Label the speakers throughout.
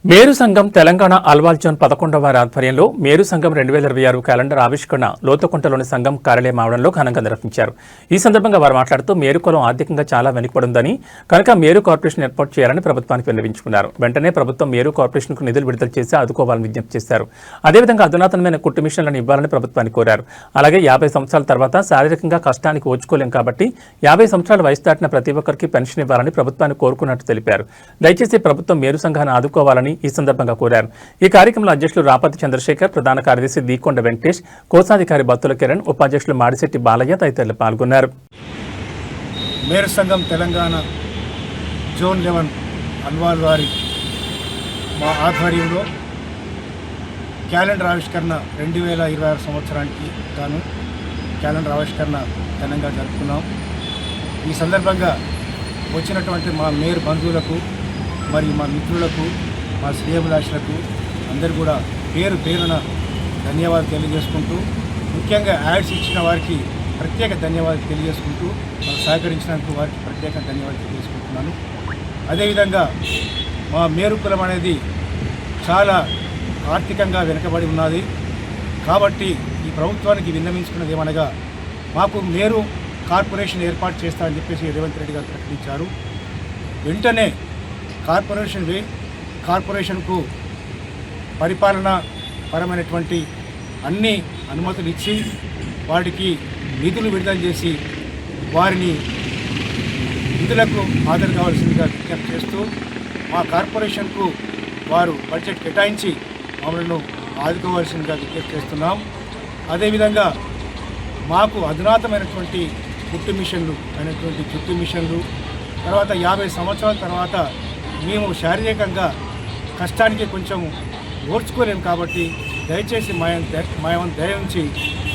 Speaker 1: మేరు సంఘం తెలంగాణ అల్వాల్ జోన్ 11వ వారి ఆధ్వర్యంలో మేరు సంఘం 2026 క్యాలెండర్ ఆవిష్కరణ లోతుకుంటలోని సంఘం కార్యాలయం ఆవరణలో ఘనంగా నిర్వహించారు. ఈ సందర్భంగా వారు మాట్లాడుతూ మేరు కులం ఆర్థికంగా చాలా వెనుకబడిందని కనుక మేరు కార్పొరేషన్ ఏర్పాటు చేయాలని ప్రభుత్వానికి విన్నవించుకున్నారు. వెంటనే ప్రభుత్వం మేరు కార్పొరేషన్కు నిధులు విడుదల చేసి ఆదుకోవాలని విజ్ఞప్తి చేశారు. అదేవిధంగా అధునాతనమైన కుట్టు మిషన్లను ఇవ్వాలని ప్రభుత్వాన్ని కోరారు. అలాగే 50 సంవత్సరాల తర్వాత శారీరకంగా కష్టానికి ఓచుకోలేం కాబట్టి 50 సంవత్సరాల వయసు దాటిన ప్రతి ఒక్కరికి పెన్షన్ ఇవ్వాలని ప్రభుత్వాన్ని కోరుకున్నట్టు తెలిపారు. దయచేసి ప్రభుత్వం మేరు సంఘాన్ని ఆదుకోవాలని ఈ సందర్భంగా కోరారు. ఈ కార్యక్రమంలో అధ్యక్షులు రాపతి చంద్రశేఖర్, ప్రధాన కార్యదర్శి దీకొండ వెంకటేష్, కోశాధికారి బత్తుల కిరణ్, ఉపాధ్యక్షులు మాడిశెట్టి బాలయ్య తదితరులు పాల్గొన్నారు.
Speaker 2: మేరు సంఘం తెలంగాణ జోన్ 11 అల్వాల్ వారి మా ఆధ్వర్యంలో క్యాలెండర్ ఆవిష్కరణ 2026 సంవత్సరానికి గాను క్యాలెండర్ ఆవిష్కరణ ఘనంగా జరుపుకున్నాం. ఈ సందర్భంగా వచ్చినటువంటి మా మేరు బంధువులకు మరియు మా మిత్రులకు, మా శ్రేయభిలాషులకు అందరూ కూడా పేరు పేరున ధన్యవాదాలు తెలియజేసుకుంటూ, ముఖ్యంగా యాడ్స్ ఇచ్చిన వారికి ప్రత్యేక ధన్యవాదాలు తెలియజేసుకుంటూ, మాకు సహకరించినందుకు వారికి ప్రత్యేక ధన్యవాదాలు తెలియజేసుకుంటున్నాను. అదేవిధంగా మా మేరు కులం అనేది చాలా ఆర్థికంగా వెనుకబడి ఉన్నది. కాబట్టి ఈ ప్రభుత్వానికి విన్నవించుకున్నది ఏమనగా, మాకు మేరు కార్పొరేషన్ ఏర్పాటు చేస్తామని చెప్పేసి రేవంత్ రెడ్డి గారు ప్రకటించారు. వెంటనే కార్పొరేషన్కు పరిపాలన పరమైనటువంటి అన్ని అనుమతులు ఇచ్చి వాటికి నిధులు విడుదల చేసి వారిని నిధులకు హాజరు కావాల్సిందిగా విజ్ఞప్తి చేస్తూ, మా కార్పొరేషన్కు వారు బడ్జెట్ కేటాయించి మమ్మల్ని ఆదుకోవాల్సిందిగా విజ్ఞప్తి చేస్తున్నాం. అదేవిధంగా మాకు అధునాతమైనటువంటి కుట్టు మిషన్లు అయినటువంటి చుట్టు మిషన్లు, తర్వాత 50 సంవత్సరాల తర్వాత మేము శారీరకంగా కష్టానికి కొంచెం ఓర్చుకోలేము కాబట్టి దయచేసి మా దయ ఉంచి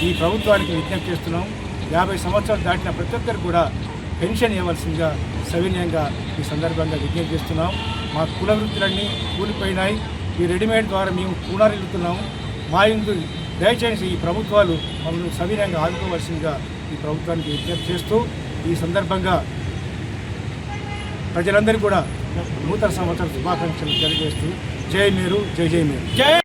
Speaker 2: ఈ ప్రభుత్వానికి విజ్ఞప్తి చేస్తున్నాం. 50 సంవత్సరాలు దాటిన ప్రతి ఒక్కరు కూడా పెన్షన్ ఇవ్వాల్సిందిగా సవినయంగా ఈ సందర్భంగా విజ్ఞప్తి చేస్తున్నాం. మా కుల వృత్తులన్నీ కూలిపోయినాయి. ఈ రెడీమేడ్ ద్వారా మేము కూడారిల్లుతున్నాము. మా ఇందు దయచేసి ఈ ప్రభుత్వాలు మమ్మల్ని సవినయంగా ఆదుకోవాల్సిందిగా ఈ ప్రభుత్వానికి విజ్ఞప్తి చేస్తూ, ఈ సందర్భంగా ప్రజలందరికీ కూడా నూతన సంవత్సర శుభాకాంక్షలు తెలియజేస్తూ జై మేరు, జై జై మేరు.